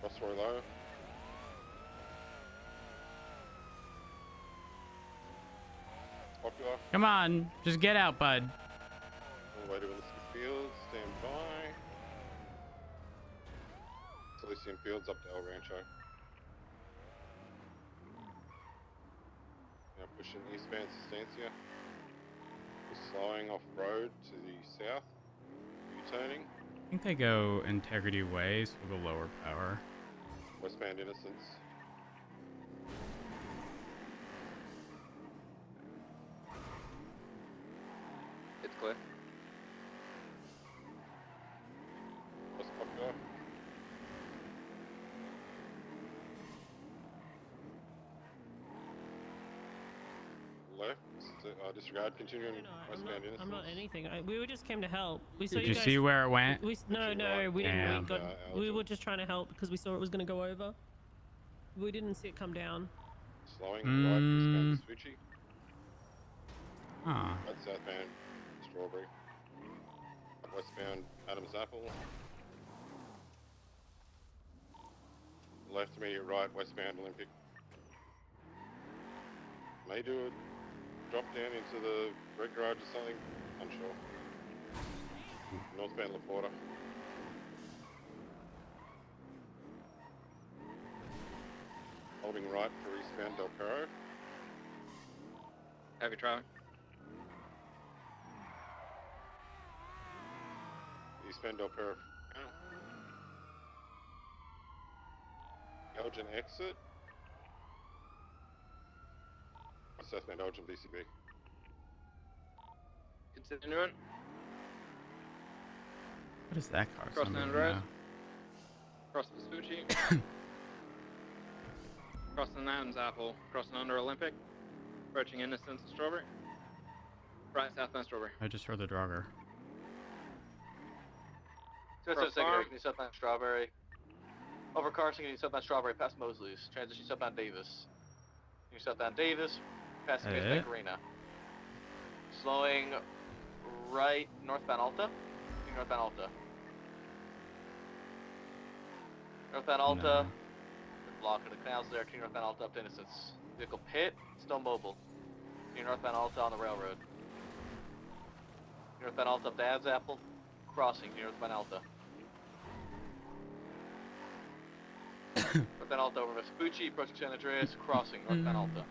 Crossroy low. Popular. Come on. Just get out, bud. All the way to Elysian Fields. Stand by. Elysian Fields up to El Rancho. Now pushing eastbound Sustancia. We're slowing off road to the south. U-turning. I think they go Integrity Way, so we'll go lower power. Westbound Innocence. It's clear. West Popular. Left. Disregard. Continuing westbound Innocence. I'm not anything. We just came to help. We saw Did you you guys. see where it went? No, we didn't. Damn. We were just trying to help because we saw it was going to go over. We didn't see it come down. Slowing right eastbound Vespucci. Huh. Right southbound Strawberry. Westbound Adams Apple. Left immediate right westbound Olympic. May do a drop down into the red garage or something. Unsure. Northbound La Porta. Holding right for eastbound Del Perro. Heavy traffic. Eastbound Del Perro. Elgin exit. Southbound Elgin BCB. Continuing. What is that car? Cross San Somebody Andreas. know. Cross Vespucci. Crossing Adams Apple. Crossing under Olympic. Approaching Innocence and Strawberry. Right, southbound Strawberry. I just heard the drogger. Secondary, can you southbound Strawberry? Over Carson, can you southbound Strawberry past Mosley's? Transition southbound Davis. Can you southbound Davis, past Bank Arena. Slowing right northbound Alta. Northbound Alta. Northbound Alta. Block of the canals there. King northbound Alta up to Innocence. Vehicle pit, still mobile. King northbound Alta on the railroad. Northbound Alta up to Adams Apple. Crossing northbound Alta. Northbound Alta over Vespucci, approaching San Andreas, crossing northbound Alta.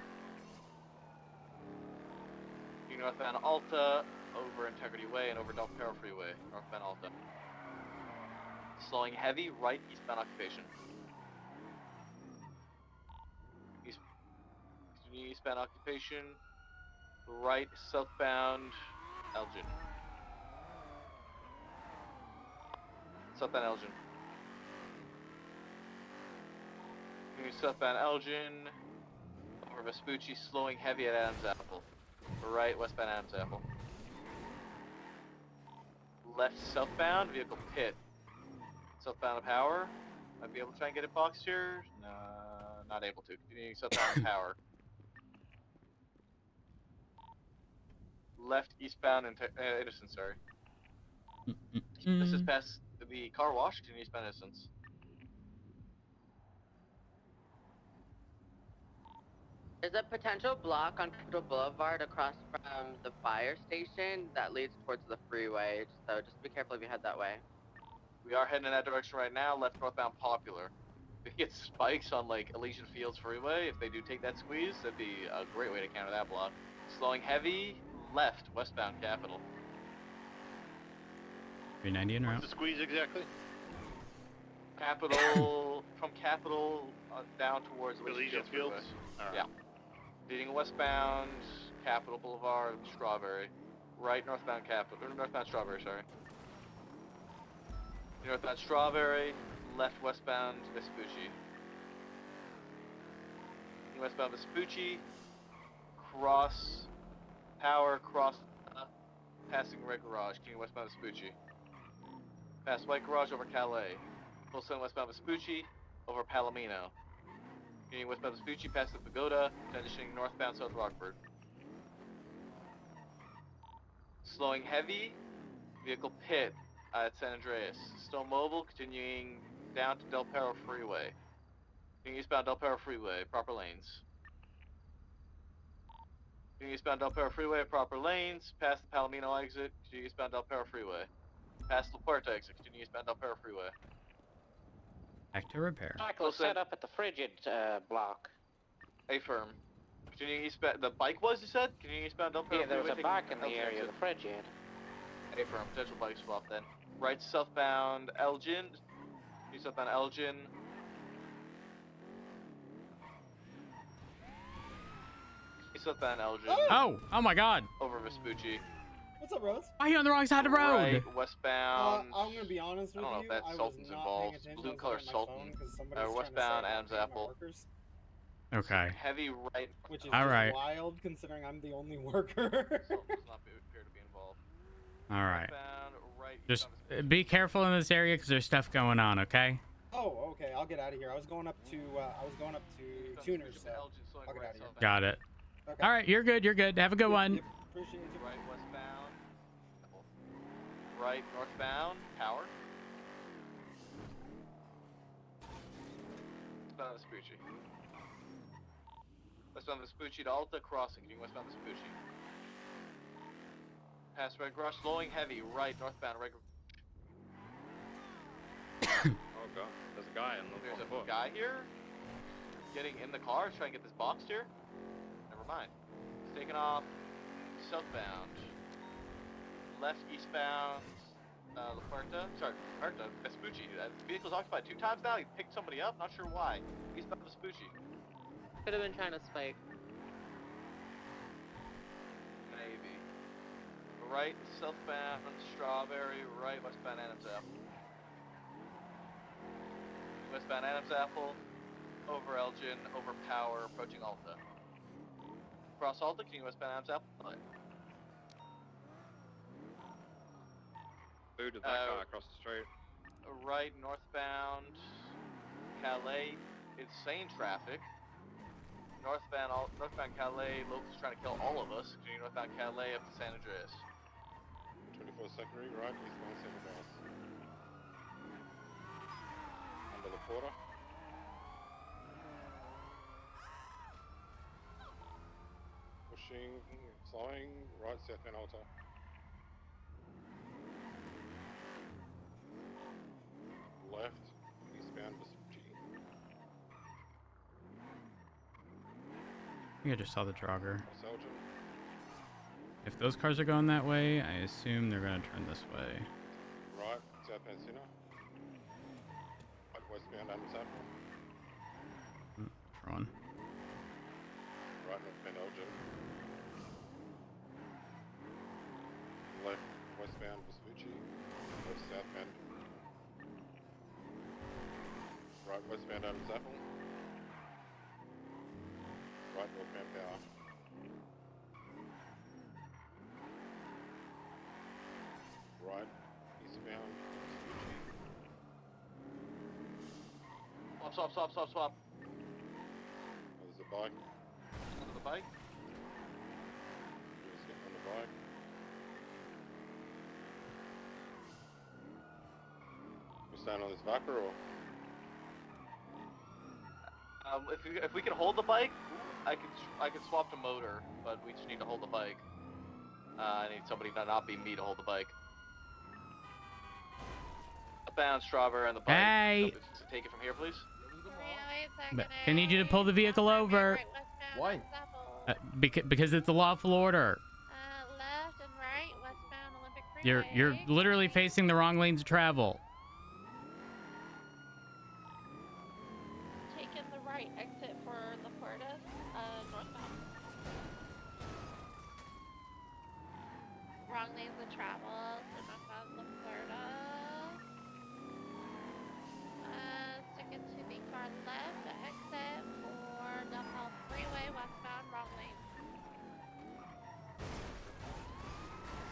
Northbound Alta over Integrity Way and over Del Perro Freeway, northbound Alta. Slowing heavy, right eastbound occupation. Eastbound occupation, right southbound Elgin. Southbound Elgin. Southbound Elgin, over Vespucci, slowing heavy at Adams Apple. Right, westbound Adams Apple. Left southbound, vehicle pit. Southbound power. Might be able to try and get it boxed here. No, not able to. Continuing southbound power. Left eastbound Innocence, sorry. This is past the car wash, continue eastbound Innocence. There's a potential block on Capitol Boulevard across from the fire station that leads towards the freeway. So just be careful if you head that way. We are heading in that direction right now, left northbound Popular. If you get spikes on like Elysian Fields Freeway, if they do take that squeeze, that'd be a great way to counter that block. Slowing heavy, left, westbound Capitol. 390 en route. What's the squeeze exactly? Capitol, from Capitol down towards Elysian Fields? Freeway. Yeah. Leading westbound, Capitol Boulevard, Strawberry. Right, northbound Capitol, or northbound Strawberry, sorry. Northbound Strawberry, left westbound Vespucci. Westbound Vespucci, cross Power, cross passing Red Garage, King westbound Vespucci. Past White Garage over Calais. Full Sun westbound Vespucci over Palomino. King westbound Vespucci past the Pagoda, transitioning northbound South Rockford. Slowing heavy, vehicle pit at San Andreas. Still mobile, continuing down to Del Perro Freeway. Continuing eastbound Del Perro Freeway, proper lanes. Continuing eastbound Del Perro Freeway, proper lanes, past the Palomino exit, continuing eastbound Del Perro Freeway. Past La Puerta exit, continuing eastbound Del Perro Freeway. Back to repair. Michael, set up at the frigid block. A-firm. Continuing eastbound, the bike was, you said? Continuing eastbound Del Perro Yeah, there was Freeway, a bike in the Elgin area of exit. the frigid. A-firm, potential bike swap then. Right southbound Elgin, southbound Elgin. Southbound Elgin. Oh my god. Over Vespucci. What's up, Rose? Why are you on the wrong side of the road? Right, westbound. I'm gonna be honest with you. I don't know if that I was Sultan's not involved. paying attention. Blue I was color looking at my Sultan. phone 'cause somebody was Westbound trying to Adams say about Apple. workers, Okay. Heavy right. which is All just right. wild considering I'm the only worker. Sultan's not appear to be involved. All right. Westbound, right. Just be careful in this area because there's stuff going on, okay? Oh, okay. I'll get out of here. I was going up to Tuners, so I'll get out of here. Got it. Okay. All right, you're good. You're good. Have a good one. Yep, appreciate you. Right westbound. Right northbound. Power. Westbound Vespucci. Westbound Vespucci to Alta crossing. Westbound Vespucci. Past Red Garage, slowing heavy. Right northbound Red. Oh god, there's a guy in the There's foot. a guy here. Getting in the car, trying to get this boxed here. Never mind. He's taking off southbound. Left eastbound La Puerta. Sorry, Puerta. Vespucci. The vehicle's occupied 2 times now. He picked somebody up. Not sure why. Eastbound Vespucci. Could have been trying to spike. Maybe. Right southbound Strawberry. Right westbound Adams Apple. Westbound Adams Apple. Over Elgin. Over Power. Approaching Alta. Cross Alta. Can you westbound Adams Apple? Booted that car across the street. Right northbound Calais. Insane traffic. Northbound Calais. Locals trying to kill all of us. Continue northbound Calais up to San Andreas. 24 secondary, right, eastbound San Andreas. Under the Porter. Pushing, slowing, right southbound Alta. Left, eastbound Vespucci. I think I just saw the jogger. Cross Elgin. If those cars are going that way, I assume they're going to turn this way. Right, southbound Sinner. Right, westbound Adams Apple. For one. Right, northbound Elgin. Left, westbound Vespucci. Left, southbound. Right, westbound Adams Apple. Right, northbound Power. Right, eastbound Vespucci. Swap. Oh, there's a bike. Under the bike. Just get on the bike. We're staying on this Vaca or? If we can hold the bike, I could swap to motor, but we just need to hold the bike. I need somebody to not be me to hold the bike. Bound Strawberry on the bike. Hey! So take it from here, please. But I need you to pull the vehicle over. Why? Because it's a lawful order. Left and right, westbound Olympic Freeway. You're literally facing the wrong lanes of travel. Taking the right exit for La Puerta, northbound. Wrong lanes of travel, so northbound La Puerta. Sticking to the far left exit for Delphi Freeway, westbound, wrong lane.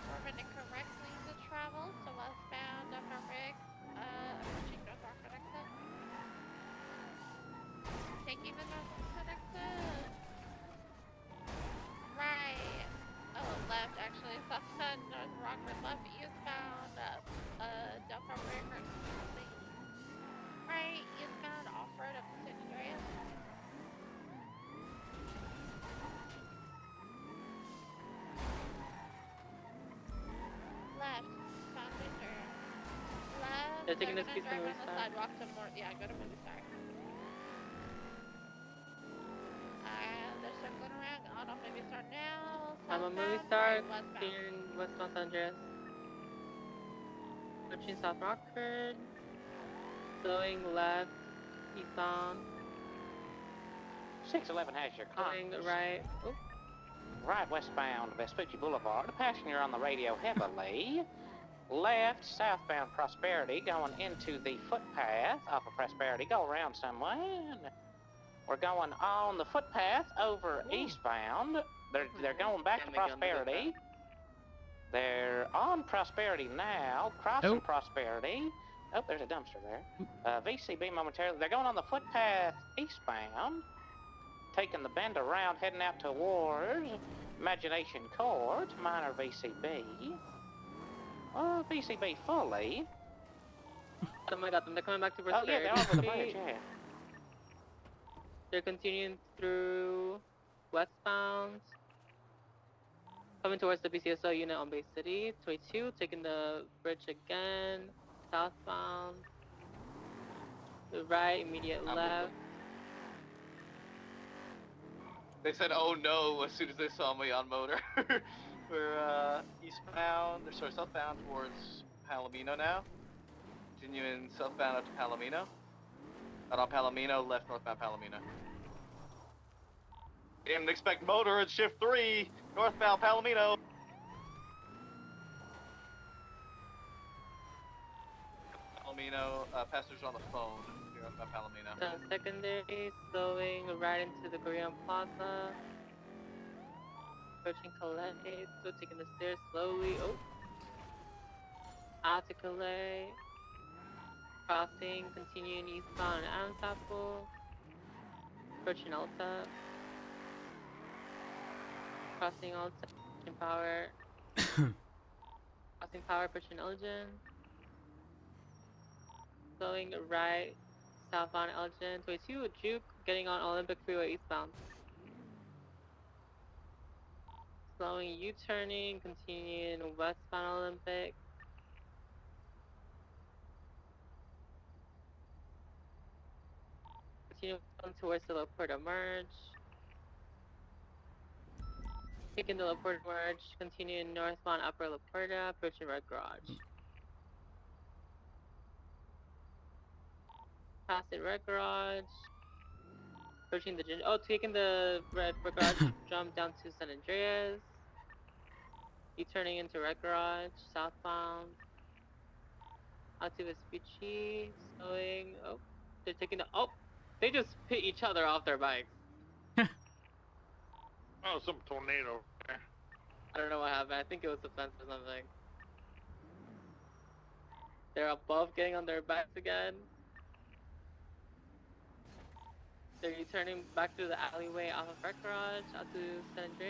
Swerving to correct lanes of travel, so westbound Delphi Riggs, approaching North Rockford exit. Taking the North Rockford exit. Right. Oh, left actually. Southbound North Rockford, left eastbound, Delphi Riggs. Right, eastbound off-road up to San Andreas. Left, found Victor. Left, They're taking they're this gonna piece from drive on the Movie Star? sidewalk to more, yeah, go to Movie Star. They're circling around, on off Movie Star now. I'm a Movie Southbound, Star, right, westbound. here in westbound San Andreas. Approaching South Rockford. Going left, eastbound. 611 has your Going compass. right. Oh. Right westbound Vespucci Boulevard. A passenger on the radio heavily. Left southbound Prosperity going into the footpath off of Prosperity. Go around somewhere. We're going on the footpath over eastbound. They're going back to Prosperity. They're on Prosperity now, crossing Prosperity. Oh, there's a dumpster there. VCB momentarily. They're going on the footpath eastbound, taking the bend around, heading out towards Imagination Court, minor VCB. VCB fully. Oh my god, they're coming back to Oh, Prosperity. yeah, they're over the bridge, yeah. They're continuing through westbound. Coming towards the BCSO unit on Bay City. 22, taking the bridge again. Southbound. The right, immediate left. They said, "Oh no!" as soon as they saw me on motor. We're eastbound, or sorry, southbound towards Palomino now. Continuing southbound up to Palomino. Out on Palomino, left northbound Palomino. Didn't expect motor at shift 3, northbound Palomino. Palomino, passengers on the phone. Here northbound Palomino. Secondary, slowing right into the Korean Plaza. Approaching Calais, still taking the stairs slowly. Oh. Out to Calais. Crossing, continuing eastbound Adams Apple. Approaching Alta. Crossing Alta, approaching Power. Crossing Power, approaching Elgin. Slowing right, southbound Elgin. 22, Juke, getting on Olympic Freeway eastbound. Slowing U-turning, continuing westbound Olympic. Continuing towards the La Puerta merge. Taking the La Puerta merge, continuing northbound Upper La Puerta, approaching Red Garage. Passing Red Garage. Approaching the taking the Red Garage, jump down to San Andreas. U-turning into Red Garage, southbound. Out to Vespucci, slowing. Oh, they're taking the. Oh, they just hit each other off their bikes. Oh, some tornado there. I don't know what happened. I think it was the fence or something. They're above getting on their bikes again. They're returning back through the alleyway off of Red Garage out to San Andreas.